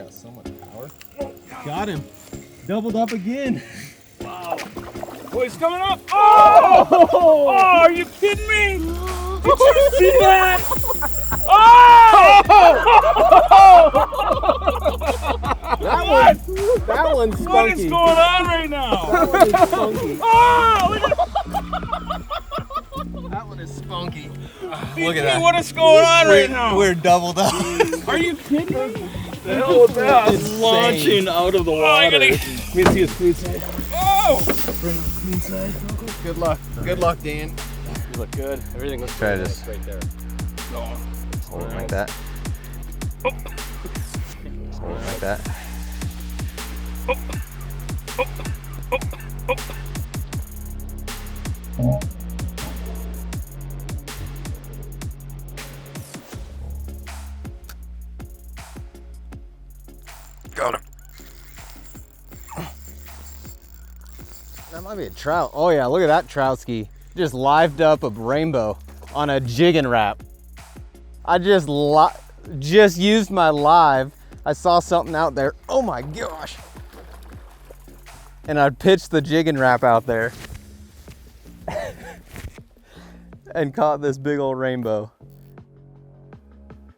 got so much power. Got him. Doubled up again. Wow. Oh, he's coming up. Oh! Oh, are you kidding me? Did you see that? Oh! That one's spunky. What is going on right now? That one is spunky. Oh, look at That one is spunky. Look at that. What is going on right now? We're doubled up. Are you kidding me? The hell was that? It's launching out of the water. Let me see his food side. Oh! Bring the food side. Good luck. Good luck, Dan. You look good. Everything looks Try good to just right there. hold it like that. Oh. Hold it like that. Oh. Oh. Oh. Oh. Got him. That might be a trout. Oh yeah, look at that trout ski. Just lived up a rainbow on a jigging rap. I just used my live. I saw something out there. Oh my gosh. And I pitched the jigging rap out there and caught this big old rainbow.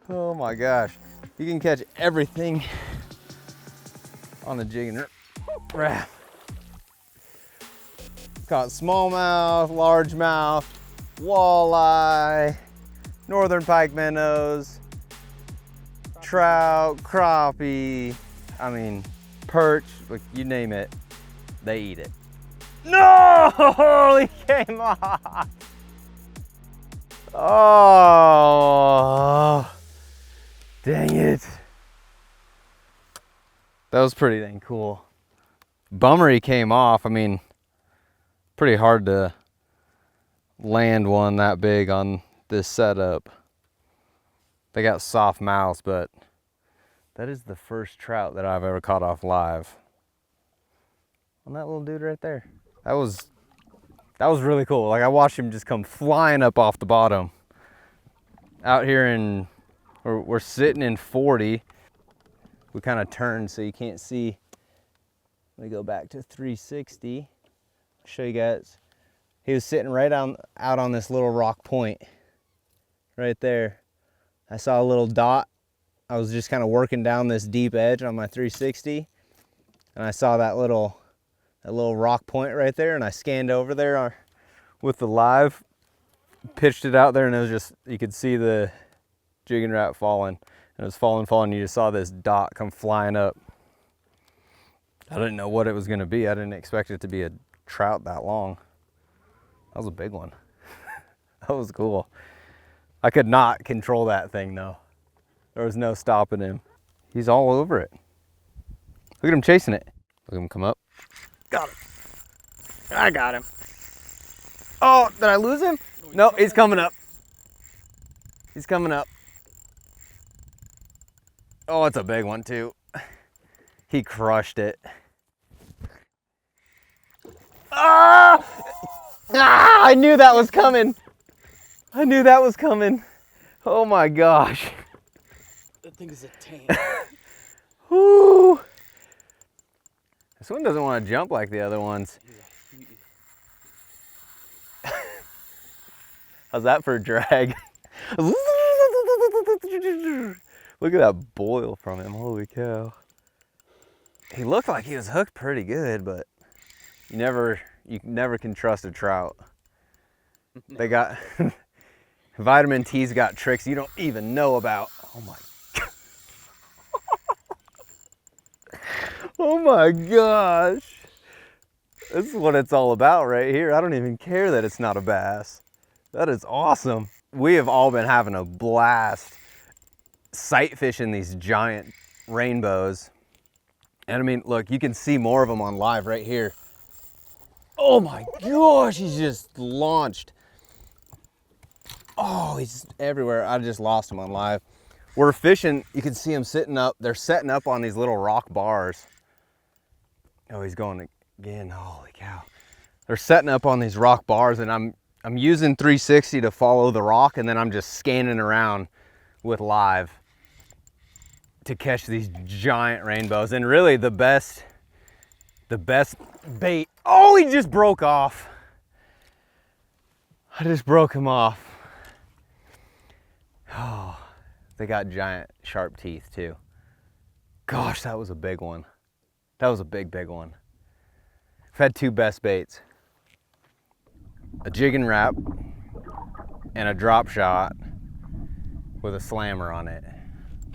Oh my gosh. You can catch everything on the jigging rap. Caught smallmouth, largemouth, walleye, northern pike minnows, trout, crappie, I mean, perch, like you name it, they eat it. No, he came off. Oh, dang it. That was pretty dang cool. Bummer he came off. I mean, pretty hard to land one that big on this setup. They got soft mouths, but that is the first trout that I've ever caught off live. On that little dude right there. That was really cool. Like I watched him just come flying up off the bottom. Out here in, we're sitting in 40. We kind of turned so you can't see. Let me go back to 360. Show you guys. He was sitting right out on this little rock point right there. I saw a little dot. I was just kind of working down this deep edge on my 360 and I saw that little rock point right there, and I scanned over there with the live, pitched it out there, and it was just, you could see the jigging rap falling, and it was falling, you just saw this dot come flying up. I didn't know what it was going to be. I didn't expect it to be a trout that long. That was a big one. That was cool. I could not control that thing though. There was no stopping him. He's all over it. Look at him chasing it. Look at him come up. Got him. I got him. Oh, did I lose him? No, he's coming up. He's coming up. Oh, it's a big one too. He crushed it. Ah! Ah! I knew that was coming. I knew that was coming. Oh my gosh. That thing is a tank. Whoo! This one doesn't want to jump like the other ones. How's that for a drag? Look at that boil from him, holy cow. He looked like he was hooked pretty good, but you never can trust a trout. They got, vitamin T's got tricks you don't even know about. Oh my God. Oh my gosh. This is what it's all about right here. I don't even care that it's not a bass. That is awesome. We have all been having a blast sight fishing these giant rainbows. And I mean, look, you can see more of them on live right here. Oh my gosh, he's just launched. Oh, he's everywhere. I just lost him on live. We're fishing, you can see him sitting up. They're setting up on these little rock bars. Oh, he's going again, holy cow. They're setting up on these rock bars, and I'm using 360 to follow the rock, and then I'm just scanning around with live to catch these giant rainbows, and really the best bait. Oh, he just broke off. I just broke him off. Oh, they got giant sharp teeth too. Gosh, that was a big one. That was a big one. I've had two best baits. A jigging rap and a drop shot with a slammer on it.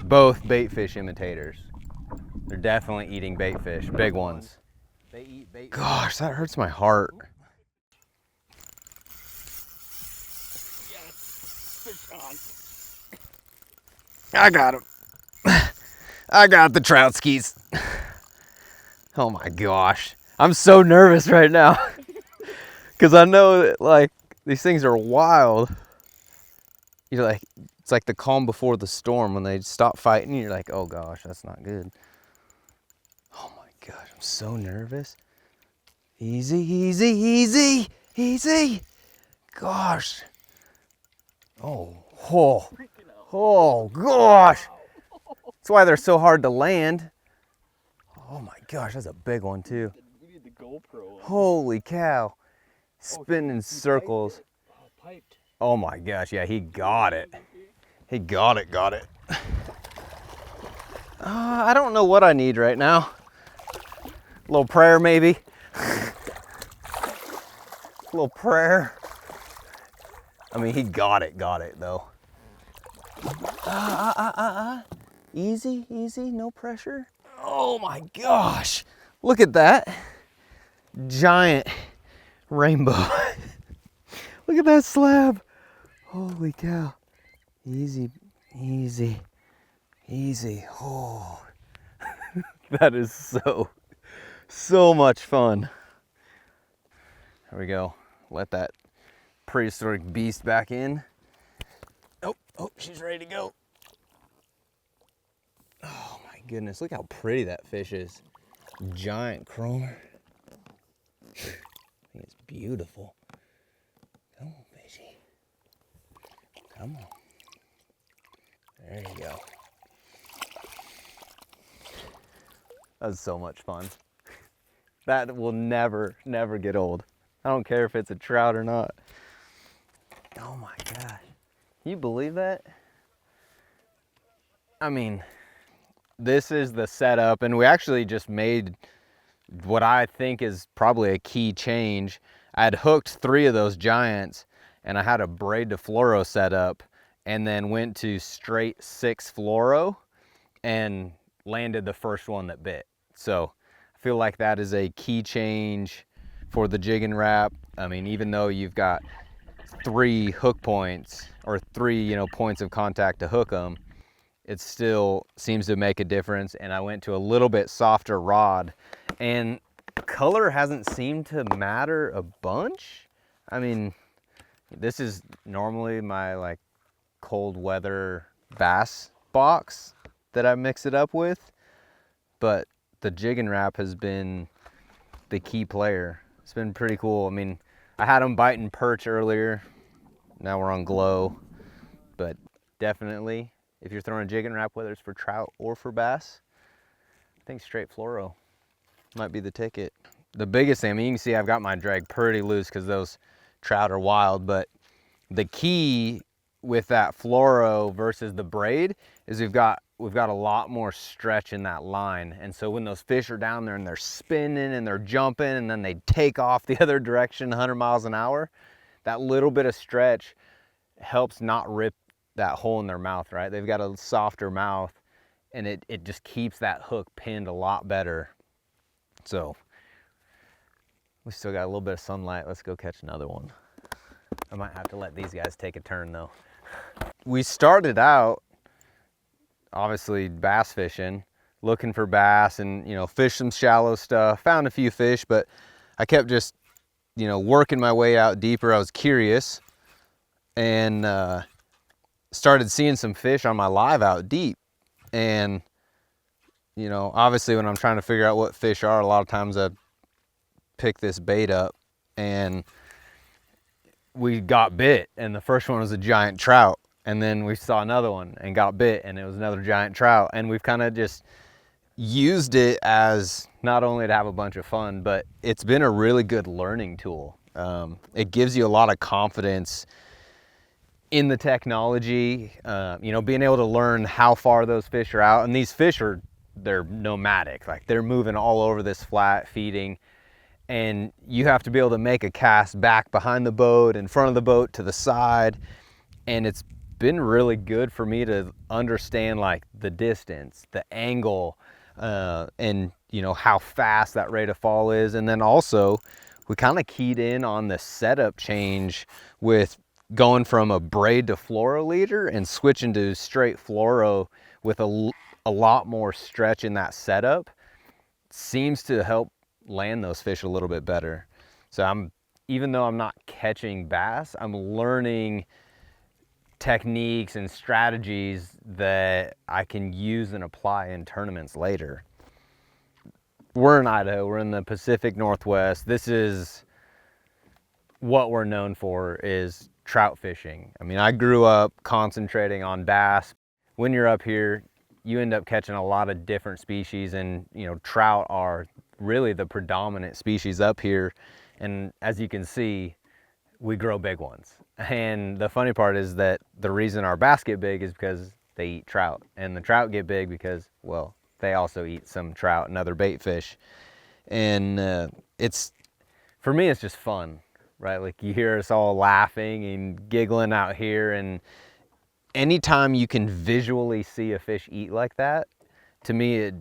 Both bait fish imitators. They're definitely eating bait fish, big ones. They eat bait. Gosh, that hurts my heart. Yes, fish on. I got him. I got the trout skis. Oh my gosh. I'm so nervous right now. Because I know that, like, these things are wild. You're like, it's like the calm before the storm. When they stop fighting, you're like, oh gosh, that's not good. Oh my gosh, I'm so nervous. Easy, easy, easy, easy. Gosh. Oh, oh, oh gosh. That's why they're so hard to land. Oh my gosh, that's a big one too. We need the GoPro. Holy cow. Spinning circles. Piped. Oh my gosh, yeah, he got it. He got it. I don't know what I need right now. A little prayer maybe. A little prayer. I mean, he got it though. Easy, easy, no pressure. Oh my gosh. Look at that. Giant rainbow. Look at that slab. Holy cow. Easy, easy, easy. Oh, that is so much fun. There we go. Let that prehistoric beast back in. Oh, she's ready to go. Oh my goodness, look how pretty that fish is. Giant chromer. I think it's beautiful. Come on, fishy. Come on. There you go. That was so much fun. That will never get old. I don't care if it's a trout or not. Oh my gosh. Can you believe that? I mean, this is the setup, and we actually just made what I think is probably a key change. I had hooked 3 of those giants, and I had a braid to fluoro set up, and then went to straight 6 fluoro and landed the first one that bit. So I feel like that is a key change for the Jigging Rap. I mean, even though you've got 3 hook points, or 3, points of contact to hook them, it still seems to make a difference. And I went to a little bit softer rod, and color hasn't seemed to matter a bunch. I mean, this is normally my like cold weather bass box that I mix it up with, but the Jigging Rap has been the key player. It's been pretty cool. I mean, I had them biting perch earlier. Now we're on glow, but definitely if you're throwing a Jigging Rap, whether it's for trout or for bass, I think straight fluoro might be the ticket. The biggest thing, I mean, you can see I've got my drag pretty loose because those trout are wild, but the key with that fluoro versus the braid is we've got a lot more stretch in that line. And so when those fish are down there and they're spinning and they're jumping and then they take off the other direction 100 miles an hour, that little bit of stretch helps not rip that hole in their mouth, right? They've got a softer mouth, and it just keeps that hook pinned a lot better. So we still got a little bit of sunlight. Let's go catch another one. I might have to let these guys take a turn though. We started out obviously bass fishing, looking for bass, and fish some shallow stuff, found a few fish, but I kept just working my way out deeper. I was curious, and started seeing some fish on my live out deep. And obviously when I'm trying to figure out what fish are, a lot of times I pick this bait up, and we got bit, and the first one was a giant trout. And then we saw another one and got bit, and it was another giant trout. And we've kind of just used it as not only to have a bunch of fun, but it's been a really good learning tool. It gives you a lot of confidence in the technology, you know, being able to learn how far those fish are out. And these fish they're nomadic, like they're moving all over this flat feeding. And you have to be able to make a cast back behind the boat, in front of the boat, to the side. And it's been really good for me to understand like the distance, the angle, and you know, how fast that rate of fall is. And then also we kind of keyed in on the setup change with going from a braid to fluoro leader and switching to straight fluoro with a lot more stretch in that setup. Seems to help land those fish a little bit better. So even though I'm not catching bass, I'm learning techniques and strategies that I can use and apply in tournaments later. We're in Idaho, we're in the Pacific Northwest. This is what we're known for, is trout fishing. I mean, I grew up concentrating on bass. When you're up here, you end up catching a lot of different species, and you know, trout are really the predominant species up here. And as you can see, we grow big ones. And the funny part is that the reason our bass get big is because they eat trout, and the trout get big because, well, they also eat some trout and other bait fish. And for me, it's just fun, right? Like, you hear us all laughing and giggling out here, and anytime you can visually see a fish eat like that, to me,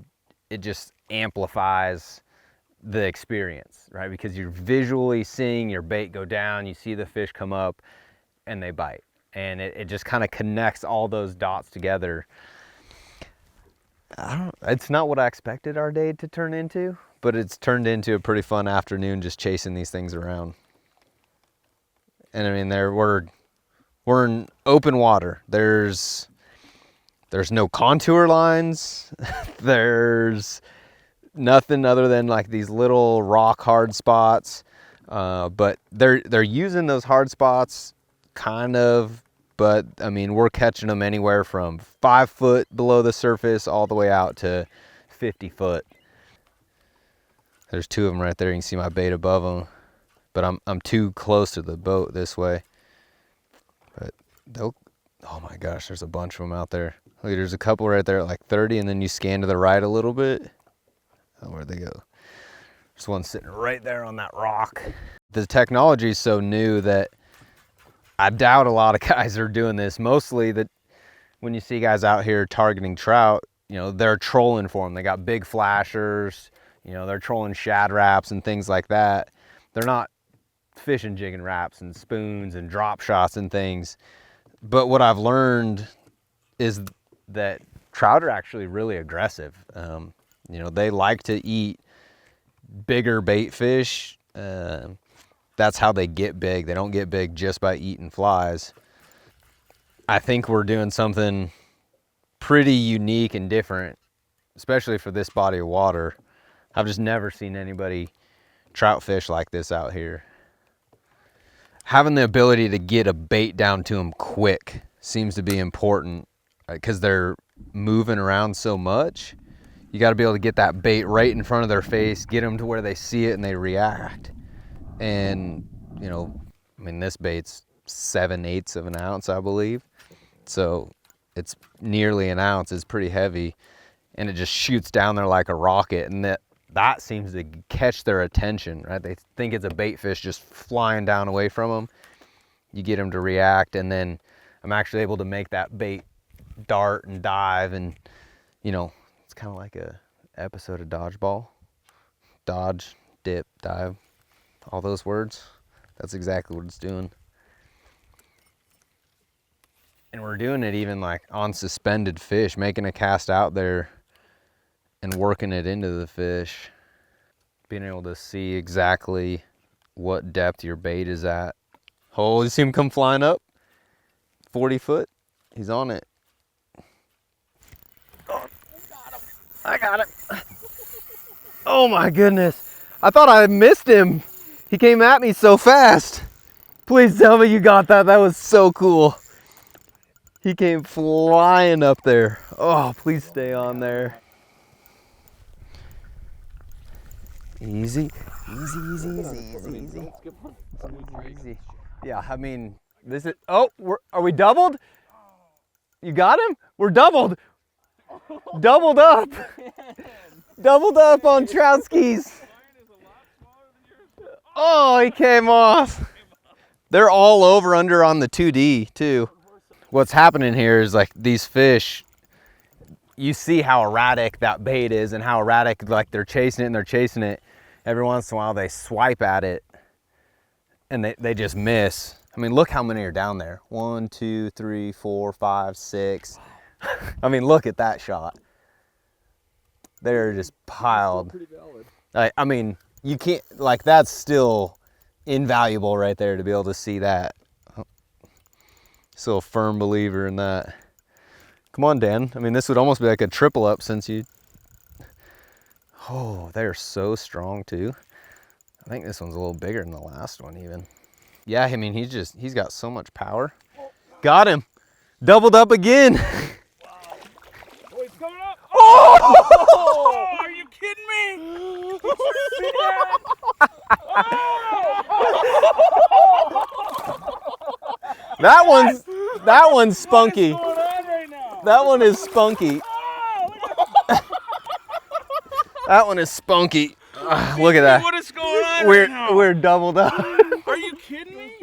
it just amplifies the experience, right? Because you're visually seeing your bait go down, you see the fish come up, and they bite. And it just kind of connects all those dots together. It's not what I expected our day to turn into, but it's turned into a pretty fun afternoon just chasing these things around. And I mean, we're in open water. There's no contour lines. There's nothing other than like these little rock hard spots. But they're using those hard spots kind of, but I mean, we're catching them anywhere from 5 foot below the surface all the way out to 50 foot. There's 2 of them right there. You can see my bait above them, but I'm too close to the boat this way. But oh my gosh, there's a bunch of them out there. Look, there's a couple right there at like 30, and then you scan to the right a little bit. Oh, where'd they go? There's one sitting right there on that rock. The technology is so new that I doubt a lot of guys are doing this. Mostly that when you see guys out here targeting trout, you know, they're trolling for them. They got big flashers, you know, they're trolling shad wraps and things like that. They're not fishing jigging wraps and spoons and drop shots and things. But what I've learned is that trout are actually really aggressive. You know, they like to eat bigger bait fish. That's how they get big. They don't get big just by eating flies. I think we're doing something pretty unique and different, especially for this body of water. I've just never seen anybody trout fish like this out here. Having the ability to get a bait down to them quick seems to be important, because they're moving around so much. You got to be able to get that bait right in front of their face, get them to where they see it and they react. And, you know, I mean, this bait's 7/8 of an ounce, I believe. So it's nearly an ounce. It's pretty heavy, and it just shoots down there like a rocket. And that seems to catch their attention, right? They think it's a bait fish just flying down away from them. You get them to react, and then I'm actually able to make that bait dart and dive, and, you know, it's kind of like a episode of Dodgeball. Dodge, dip, dive, all those words. That's exactly what it's doing. And we're doing it even like on suspended fish, making a cast out there and working it into the fish. Being able to see exactly what depth your bait is at. Oh, you see him come flying up? 40 foot. He's on it. Oh, I got him. Oh my goodness. I thought I missed him. He came at me so fast. Please tell me you got that. That was so cool. He came flying up there. Oh, please stay on there. Easy, easy, easy, easy, easy, easy. Easy. Yeah, I mean, this is, oh, are we doubled? You got him? We're doubled. Doubled up. Doubled up on trout skis. Oh, he came off. They're all over under on the 2D too. What's happening here is like these fish, you see how erratic that bait is and how erratic, like they're chasing it and they're chasing it. Every once in a while they swipe at it and they just miss. I mean, look how many are down there. 1, 2, 3, 4, 5, 6. I mean, look at that shot. They're just piled. I mean, you can't, like, that's still invaluable right there to be able to see that. Still a firm believer in that. Come on, Dan. I mean, this would almost be like a triple up since you, oh, they're so strong too. I think this one's a little bigger than the last one even. Yeah, I mean, he's got so much power. Got him. Doubled up again. Wow. Oh, he's coming up. Oh! Are you kidding me? Did you see that? Oh! That one's spunky. What is going on right now? That one is spunky. Oh, look That one is spunky. Look at that. what is going on right now? We're doubled up. Are you kidding me?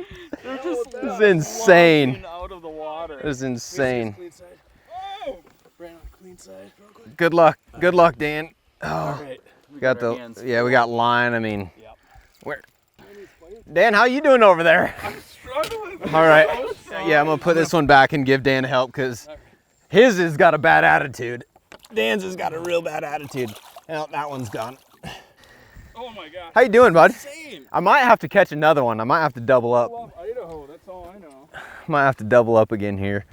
They're just It's insane. out of the water. It's insane. Clean side. Oh! Brandon, clean side, real quick. Good luck, Dan. Oh, All right. we got our hands yeah, we got line. I mean, Yep. where? Dan, how you doing over there? I'm struggling. All right. Yeah, I'm gonna put this one back and give Dan help because his has got a bad attitude. Dan's has got a real bad attitude. Well, that one's gone. Oh my God. How you doing, bud? Insane. I might have to catch another one. I might have to double I up. love Idaho. That's all I know. Might have to double up again here.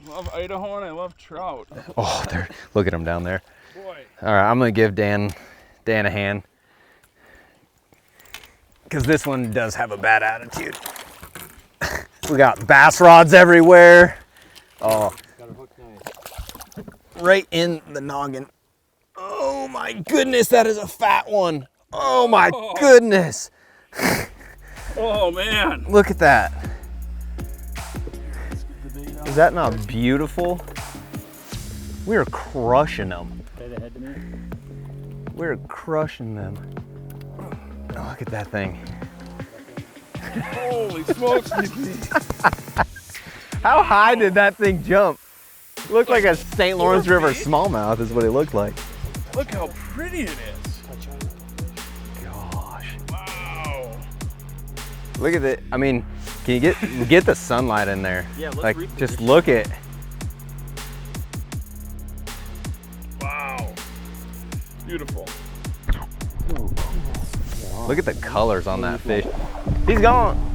I love Idaho and I love trout. Oh, there. Look at him down there. Boy. All right, I'm gonna give Dan a hand because this one does have a bad attitude. We got bass rods everywhere. Oh, Got her hooked nice. right in the noggin. Oh my goodness, that is a fat one. Oh my goodness. Oh man. Look at that. Is that not beautiful? We're crushing them. Pay the head to me. We're crushing them. Oh, look at that thing. Holy smokes. How high did that thing jump? It looked like a St. Lawrence River smallmouth is what it looked like. Look how pretty it is. Gosh. Wow. Look at it. I mean, can you get the sunlight in there? Yeah, let's like reposition. just look at. Wow. Beautiful. Look at the colors on that fish. He's gone.